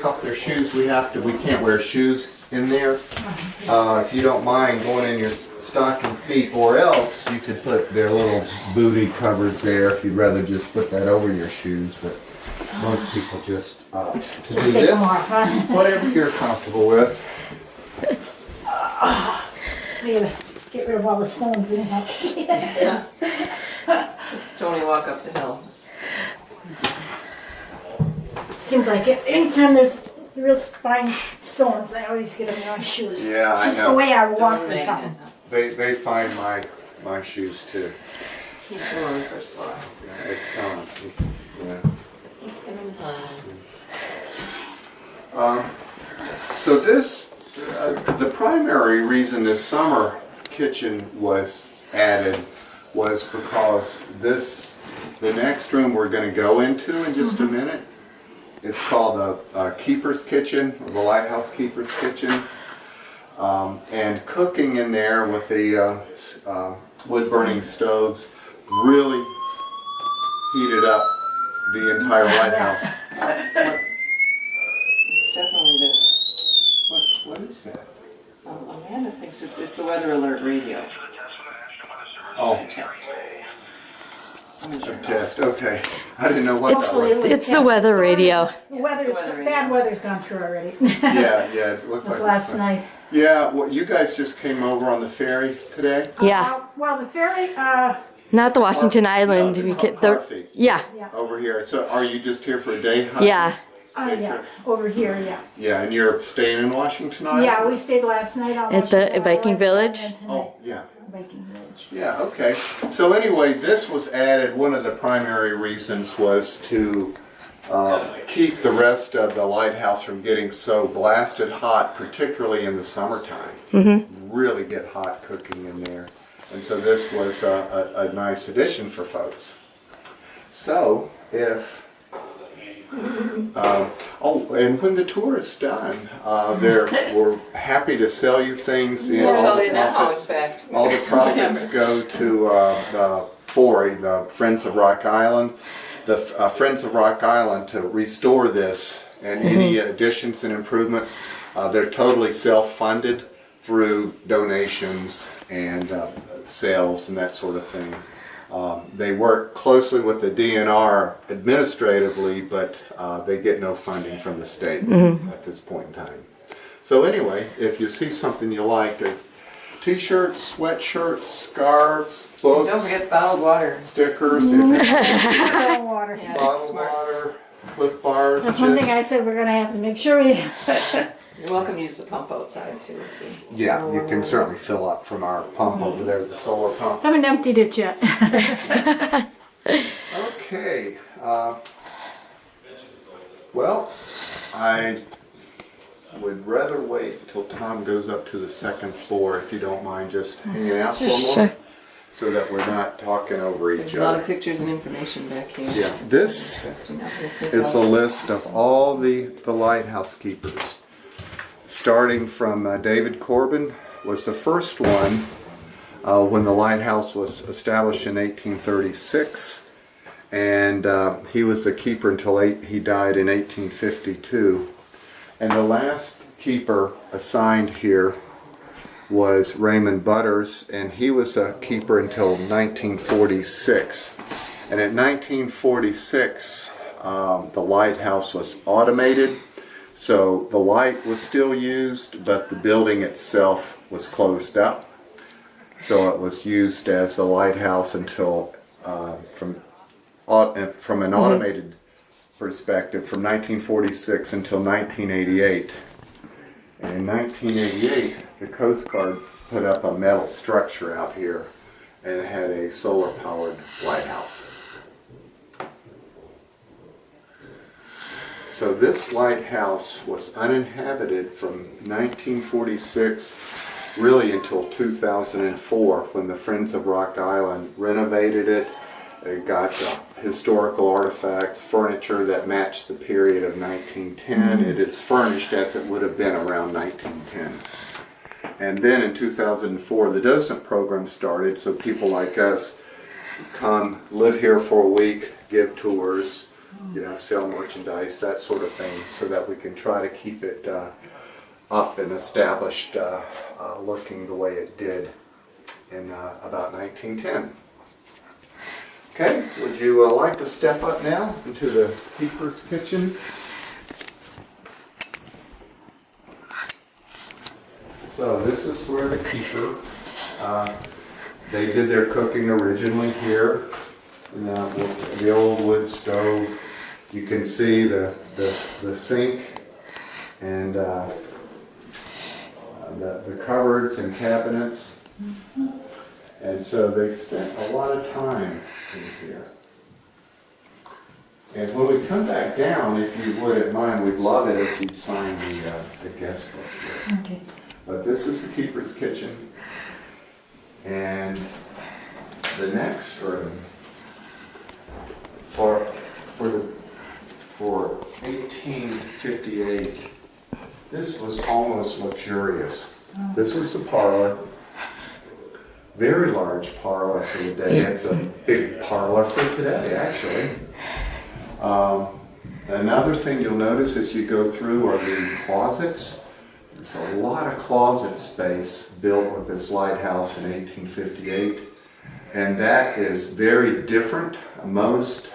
Off their shoes, we can't wear shoes in there. If you don't mind going in your stocking feet, or else you could put their little booty covers there if you'd rather just put that over your shoes, but most people just to do this, whatever you're comfortable with. Get rid of all the stones in here. Just don't even walk up the hill. Seems like anytime there's real fine stones, I always get them in my shoes. Yeah, it's just I know. the way I walk or something. They find my shoes too. He's still on the first floor. Yeah, it's yeah. He's coming fine. So this, the primary reason this summer kitchen was added was because the next room we're going to go into in just a minute, it's called the Keeper's Kitchen, or the Lighthouse Keeper's Kitchen. And cooking in there with the wood-burning stoves really heated up the entire lighthouse. It's definitely this. What is that? Amanda thinks it's the weather alert radio. Oh, It's a test. a test. Okay, I didn't know what that was. It's the weather radio. The weather's, weather bad weather's gone through already. Yeah, it looks Just like last it's night. Yeah, well, you guys just came over on the ferry today? Yeah. Well, the ferry, Not the Washington Island. No, We get the, Harvey, yeah, over here. So are you just here for a day hunt? yeah. yeah, over here, yeah. Yeah, and you're staying in Washington Island? Yeah, we stayed last night on At the Washington Viking Island, Village? and tonight, Oh, yeah. Viking Village. Yeah, okay. So anyway, this was added, one of the primary reasons was to keep the rest of the lighthouse from getting so blasted hot, particularly in the summertime. Really get hot cooking in there. And so this was a nice addition for folks. So if, and when the tour is done, we're happy to sell you things. We'll sell you now, in fact. All the profits go to the FORI, the Friends of Rock Island. The Friends of Rock Island to restore this, and any additions and improvement, they're totally self-funded through donations and sales and that sort of thing. They work closely with the DNR administratively, but they get no funding from the state at this point in time. So anyway, if you see something you like, t-shirts, sweatshirts, scarves, books, Don't forget bottled water. stickers, Bottled water. Yeah, bottled smart. water, Cliff Bars, That's one thing I said we're gonna have to make sure we. You're welcome to use the pump outside too. Yeah, you can certainly fill up from our pump over there, the solar pump. Haven't emptied it yet. Okay. Well, I would rather wait until Tom goes up to the second floor, if you don't mind just hanging out for a Sure. moment, so that we're not talking over There's each a lot of other. pictures and information back here. Yeah, this Interesting. I'm gonna sit is a down. list of all the lighthouse keepers. Starting from David Corbin was the first one when the lighthouse was established in 1836, and he was a keeper until he died in 1852. And the last keeper assigned here was Raymond Butters, and he was a keeper until 1946. And in 1946, the lighthouse was automated. So the light was still used, but the building itself was closed up. So it was used as a lighthouse until, from an automated perspective, from 1946 until 1988. And in 1988, the Coast Guard put up a metal structure out here, and it had a solar-powered lighthouse. So this lighthouse was uninhabited from 1946 really until 2004, when the Friends of Rock Island renovated it. They got historical artifacts, furniture that matched the period of 1910. It is furnished as it would have been around 1910. And then in 2004, the docent program started, so people like us come, live here for a week, give tours, sell merchandise, that sort of thing, so that we can try to keep it up and established looking the way it did in about 1910. Okay, would you like to step up now into the keeper's kitchen? So this is where the keeper, they did their cooking originally here. With the old wood stove. You can see the sink and the cupboards and cabinets. And so they spent a lot of time in here. And when we come back down, if you wouldn't mind, we'd love it if you'd sign the guest book here. Okay. But this is the keeper's kitchen. And the next room for 1858, this was almost luxurious. This was the parlor, very large parlor for the day. It's a big parlor for today, actually. Another thing you'll notice as you go through are the closets. There's a lot of closet space built with this lighthouse in 1858, and that is very different. Most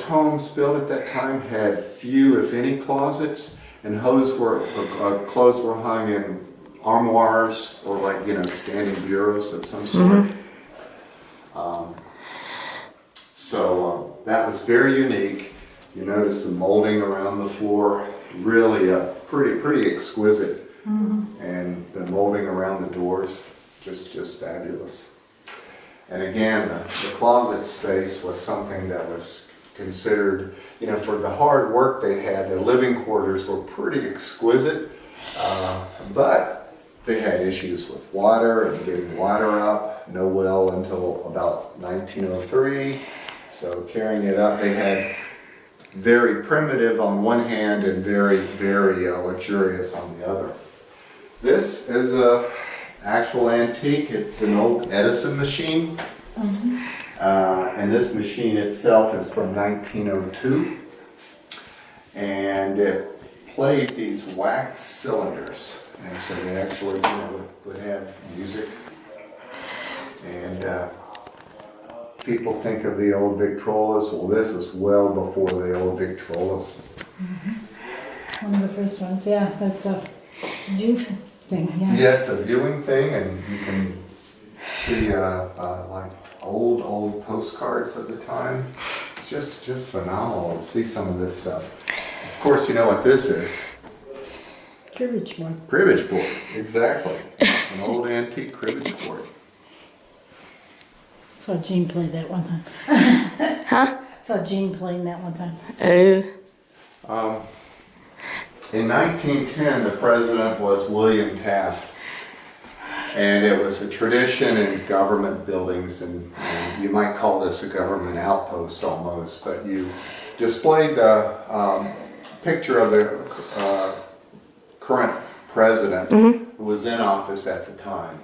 homes built at that time had few, if any, closets, and clothes were hung in armoires or standing bureaus of some sort. So that was very unique. You notice the molding around the floor, really pretty exquisite, and the molding around the doors, just fabulous. And again, the closet space was something that was considered, for the hard work they had. Their living quarters were pretty exquisite, but they had issues with water and getting water up. No well until about 1903. So carrying it up, they had very primitive on one hand and very, very luxurious on the other. This is a actual antique. It's an old Edison machine. And this machine itself is from 1902. And it played these wax cylinders. And so they actually would have music. And people think of the old Victrolas. Well, this is well before the old Victrolas. One of the first ones, yeah. That's a new thing, yeah. Yeah, it's a viewing thing, and you can see like old postcards of the time. It's just phenomenal to see some of this stuff. Of course, you know what this is. Cribbage board. Cribbage board, exactly. An old antique cribbage board. Saw Gene play that one time. Huh? Saw Gene playing that one time. Oh. In 1910, the president was William Taft. And it was a tradition in government buildings, and you might call this a government outpost almost, but you displayed the picture of the current president who was in office at the time.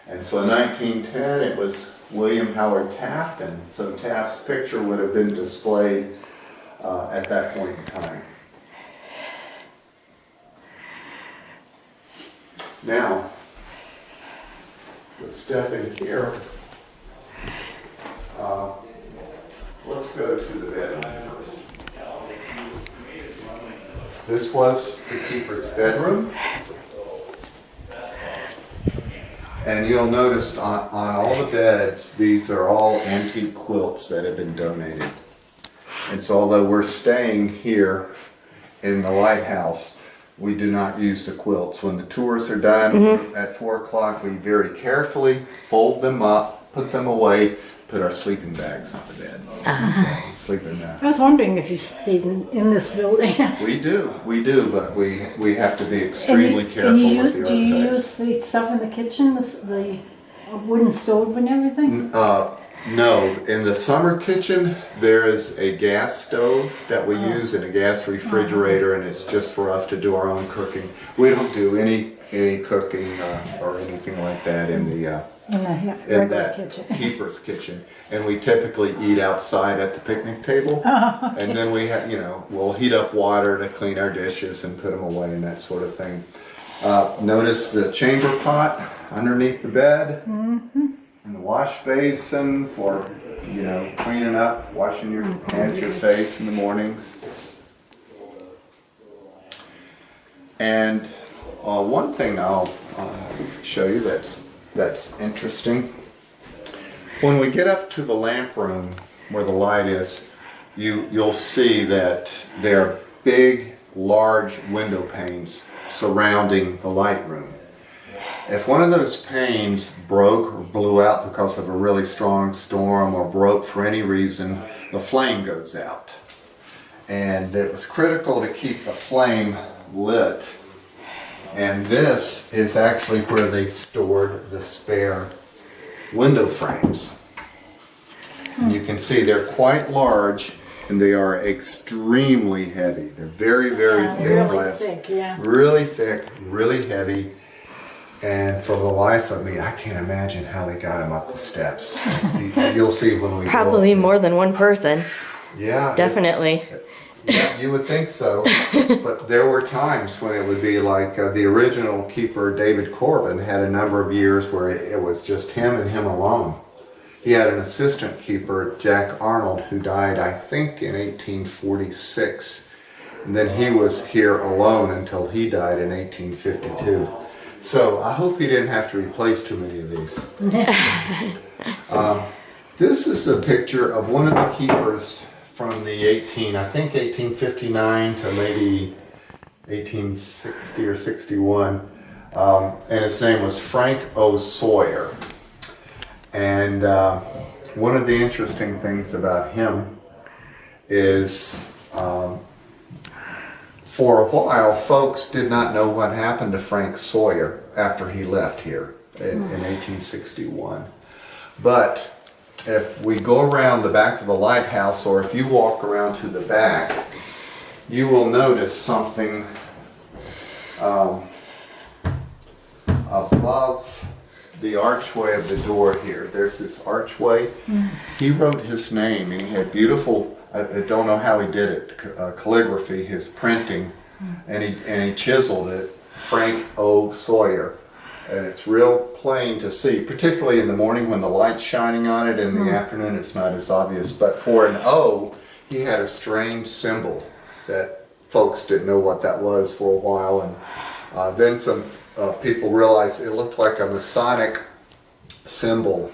And so in 1910, it was William Howard Taft, and so Taft's picture would have been displayed at that point in time. Now, let's step in here. Let's go to the bedroom first. This was the keeper's bedroom. And you'll notice on all the beds, these are all antique quilts that have been donated. And so although we're staying here in the lighthouse, we do not use the quilts. When the tours are done at 4 o'clock, we very carefully fold them up, put them away, put our sleeping bags on the bed. Sleep in that. I was wondering if you stayed in this building. We do, but we have to be extremely careful with the Do you artifacts. use the stuff in the kitchen, the wooden stove and everything? No, in the summer kitchen, there is a gas stove that we use and a gas refrigerator, and it's just for us to do our own cooking. We don't do any cooking or anything like that in the In the in regular that kitchen. keeper's kitchen. And we typically eat outside at the picnic table. And then we have, we'll heat up water to clean our dishes and put them away and that sort of thing. Notice the chamber pot underneath the bed. And the wash basin for, cleaning up, washing your hands, your face in the mornings. And one thing I'll show you that's interesting. When we get up to the lamp room where the light is, you'll see that there are big, large window panes surrounding the light room. If one of those panes broke or blew out because of a really strong storm or broke for any reason, the flame goes out. And it was critical to keep the flame lit. And this is actually where they stored the spare window frames. And you can see they're quite large and they are extremely heavy. They're very, very thick really glass. thick, yeah. Really thick, really heavy. And for the life of me, I can't imagine how they got them up the steps. You'll see when we Probably go. more than one person. Yeah. Definitely. Yeah, you would think so. But there were times when it would be like the original keeper, David Corbin, had a number of years where it was just him and him alone. He had an assistant keeper, Jack Arnold, who died, I think, in 1846. And then he was here alone until he died in 1852. So I hope he didn't have to replace too many of these. This is a picture of one of the keepers from the 1859 to maybe 1860 or 61. And his name was Frank O. Sawyer. And one of the interesting things about him is for a while, folks did not know what happened to Frank Sawyer after he left here in 1861. But if we go around the back of the lighthouse, or if you walk around to the back, you will notice something above the archway of the door here. There's this archway. He wrote his name, and he had beautiful, I don't know how he did it, calligraphy, his printing, and he chiseled it, Frank O. Sawyer. And it's real plain to see, particularly in the morning when the light's shining on it. In the afternoon it's not as obvious. But for an O, he had a strange symbol that folks didn't know what that was for a while. And then some people realized it looked like a Masonic symbol.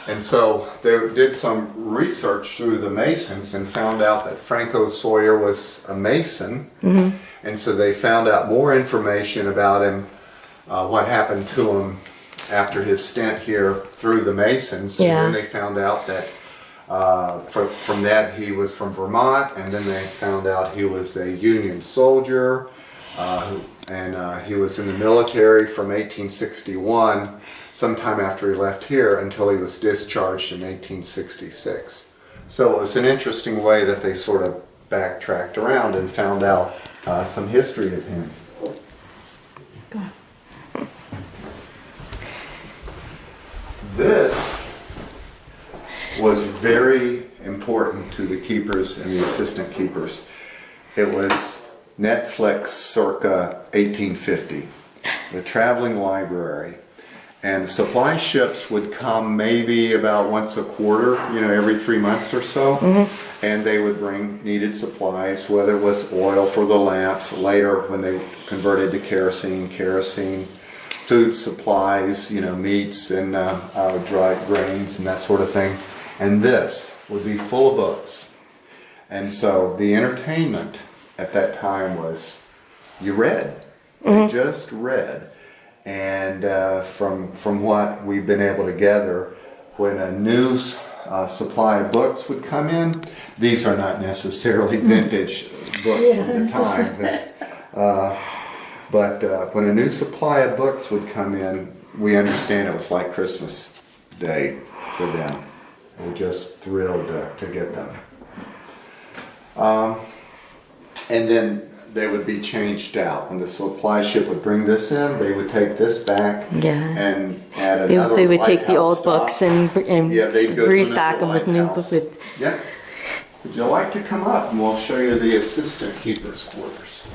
And so they did some research through the Masons and found out that Frank O. Sawyer was a Mason. And so they found out more information about him, what happened to him after his stint here through the Masons. Yeah. And then they found out that from that he was from Vermont, and then they found out he was a Union soldier, and he was in the military from 1861, sometime after he left here, until he was discharged in 1866. So it was an interesting way that they sort of backtracked around and found out some history of him. This was very important to the keepers and the assistant keepers. It was Netflix circa 1850, the traveling library. And supply ships would come maybe about once a quarter, every 3 months or so. And they would bring needed supplies, whether it was oil for the lamps, later when they converted to kerosene, food supplies, meats and dried grains and that sort of thing. And this would be full of books. And so the entertainment at that time was you read. You just read. And from what we've been able to gather, when a new supply of books would come in, these are not necessarily vintage books from the time. But when a new supply of books would come in, we understand it was like Christmas Day for them. They were just thrilled to get them. And then they would be changed out. When the supply ship would bring this in, they would take this back Yeah. and add They, another they would take the lighthouse old stock. books and Yeah, they'd go to restock them another with new lighthouse. books. With, Yep. Would you like to come up and we'll show you the assistant keeper's quarters?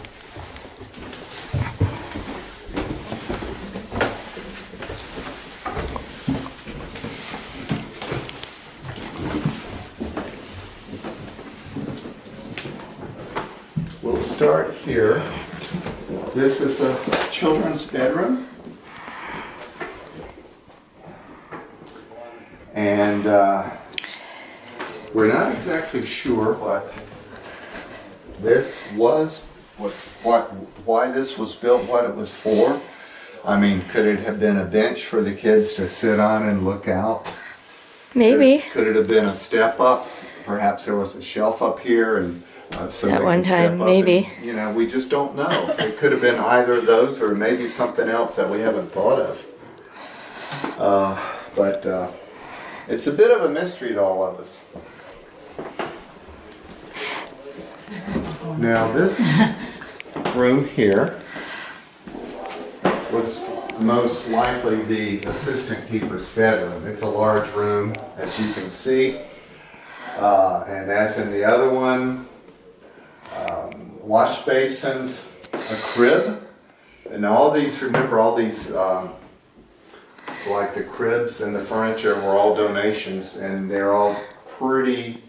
We'll start here. This is a children's bedroom. And we're not exactly sure what this was, why this was built, what it was for. I mean, could it have been a bench for the kids to sit on and look out? maybe. Could it have been a step up? Perhaps there was a shelf up here and so At they one could step time, up maybe. and, you know, we just don't know. It could have been either of those or maybe something else that we haven't thought of. But it's a bit of a mystery to all of us. Now this room here was most likely the assistant keeper's bedroom. It's a large room, as you can see. And as in the other one, wash basins, a crib, and all these, remember all these, like the cribs and the furniture were all donations, and they're all pretty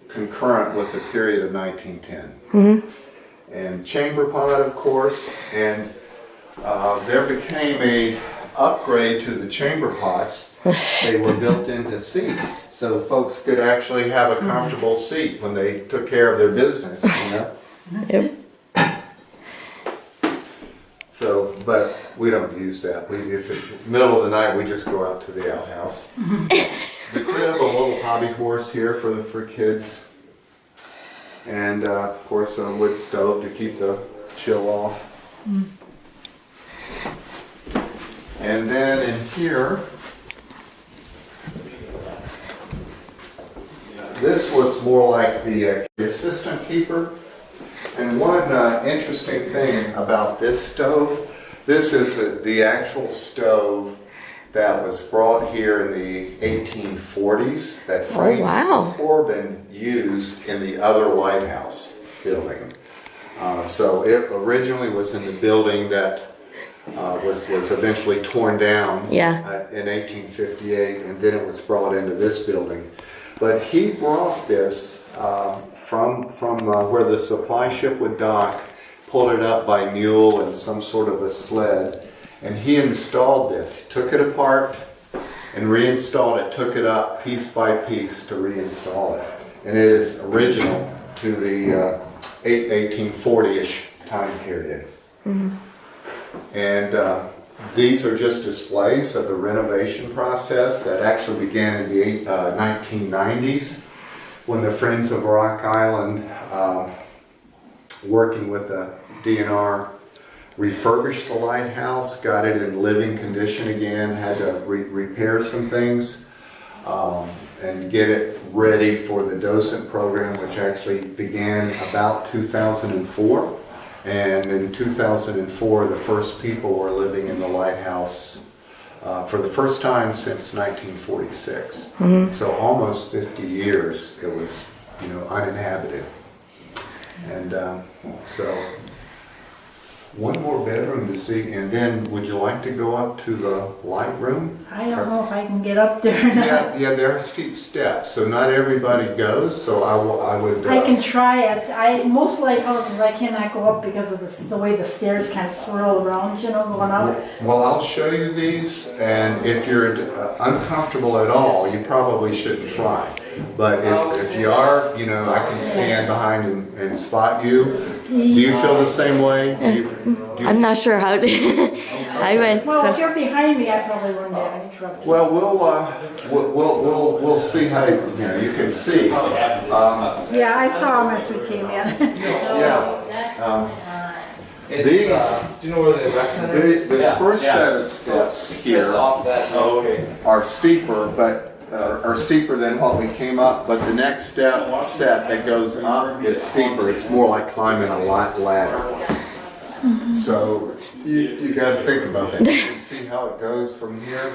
concurrent with the period of 1910. And chamber pot, of course, and there became a upgrade to the chamber pots. They were built into seats, so folks could actually have a comfortable seat when they took care of their business, you know? Yep. So, but we don't use that. If it's middle of the night, we just go out to the outhouse. The crib, a little hobby horse here for kids. And of course a wood stove to keep the chill off. And then in here, this was more like the assistant keeper. And one interesting thing about this stove, this is the actual stove that was brought here in the 1840s that Frank wow. Corbin used in the other lighthouse building. So it originally was in the building that was eventually torn down in 1858, and then it was brought into this building. But he brought this from where the supply ship would dock, pulled it up by mule and some sort of a sled, and he installed this. He took it apart and reinstalled it, took it up piece by piece to reinstall it. And it is original to the 1840-ish time period. And these are just displays of the renovation process that actually began in the 1990s when the Friends of Rock Island, working with the DNR, refurbished the lighthouse, got it in living condition again, had to repair some things, and get it ready for the docent program, which actually began about 2004. And in 2004, the first people were living in the lighthouse for the first time since 1946. So almost 50 years it was, uninhabited. And so one more bedroom to see, and then would you like to go up to the light room? I don't know if I can get up there or not. Yeah, there are steep steps, so not everybody goes. So I would. I can try it. Most lighthouses I cannot go up because of the way the stairs kind of swirl around, going up. Well, I'll show you these, and if you're uncomfortable at all, you probably shouldn't try. But if you are, I can stand behind and spot you. Do you feel the same way? I'm not sure how to. I went. Well, if So, you're behind me, I probably wouldn't have any trouble. Well, we'll see how you can see. Yeah, I saw them as we came in. These. Do you know where the rec center is? This first set of steps here are steeper, but are steeper than what we came up, but the next set that goes up is steeper. It's more like climbing a ladder. So you got to think about that. You can see how it goes from here.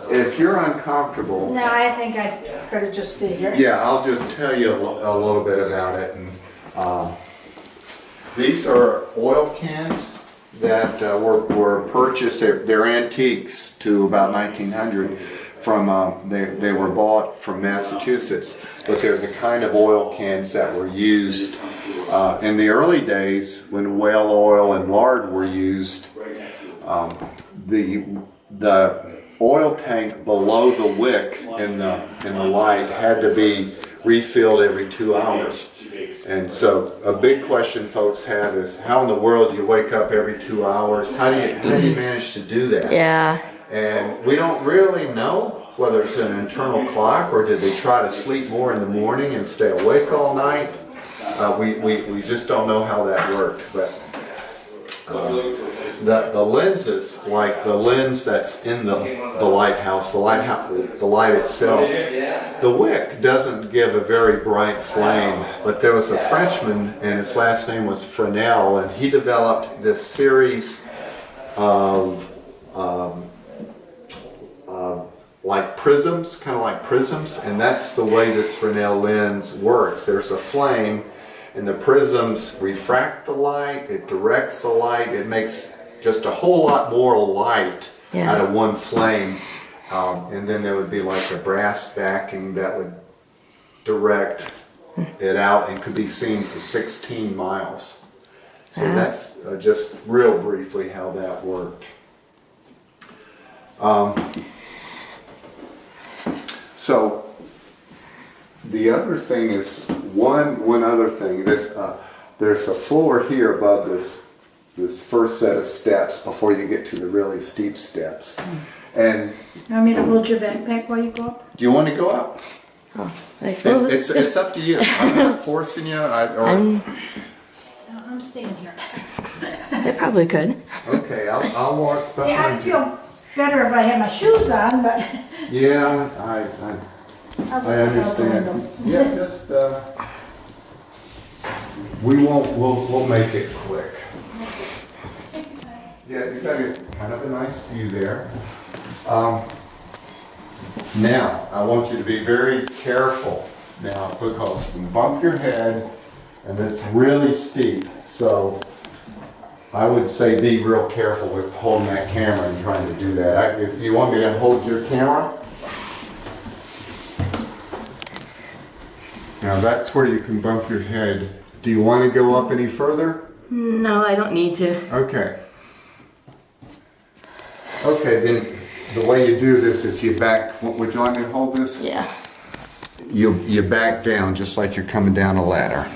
If you're uncomfortable, No, I think I better just stay here. yeah, I'll just tell you a little bit about it. And, these are oil cans that were purchased. They're antiques to about 1900. They were bought from Massachusetts, but they're the kind of oil cans that were used in the early days when whale oil and lard were used. The oil tank below the wick in the light had to be refilled every 2 hours. And so a big question folks have is, how in the world do you wake up every 2 hours? How do you manage to do that? Yeah. And we don't really know whether it's an internal clock or did they try to sleep more in the morning and stay awake all night. We just don't know how that worked. But the lenses, like the lens that's in the lighthouse, the light itself, the wick doesn't give a very bright flame. But there was a Frenchman, and his last name was Fresnel, and he developed this series of like prisms, kind of like prisms, and that's the way this Fresnel lens works. There's a flame, and the prisms refract the light, it directs the light, it makes just a whole lot more light out of one flame. And then there would be like a brass backing that would direct it out and could be seen for 16 miles. So that's just real briefly how that worked. So the other thing is one other thing. There's a floor here above this first set of steps before you get to the really steep steps. And You want me to hold your backpack while you go up? do you want to go up? Oh, I suppose. It's up to you. I'm not forcing you. No, I'm staying here. I probably could. Okay, I'll walk See, I'd behind you. feel better if I had my shoes on, but Yeah, I'll I understand. Yeah, just we'll make it quick. Yeah, you got kind of a nice view there. Now, I want you to be very careful now because you bump your head and it's really steep. So I would say be real careful with holding that camera and trying to do that. If you want me to hold your camera, now that's where you can bump your head. Do you want to go up any further? No, I don't need to. Okay. Okay, then the way you do this is you back. Would you like me to hold this? Yeah. You back down just like you're coming down a ladder.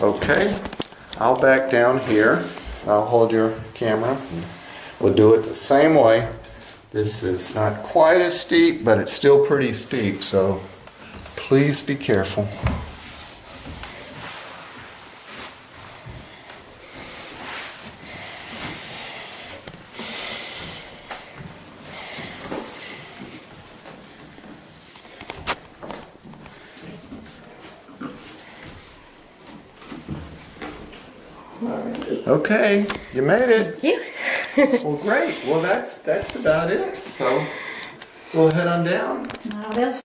Okay, I'll back down here. I'll hold your camera. We'll do it the same way. This is not quite as steep, but it's still pretty steep, so please be careful. Okay, you made it. Thank you. Well, great. Well, that's about it. So we'll head on down. now that's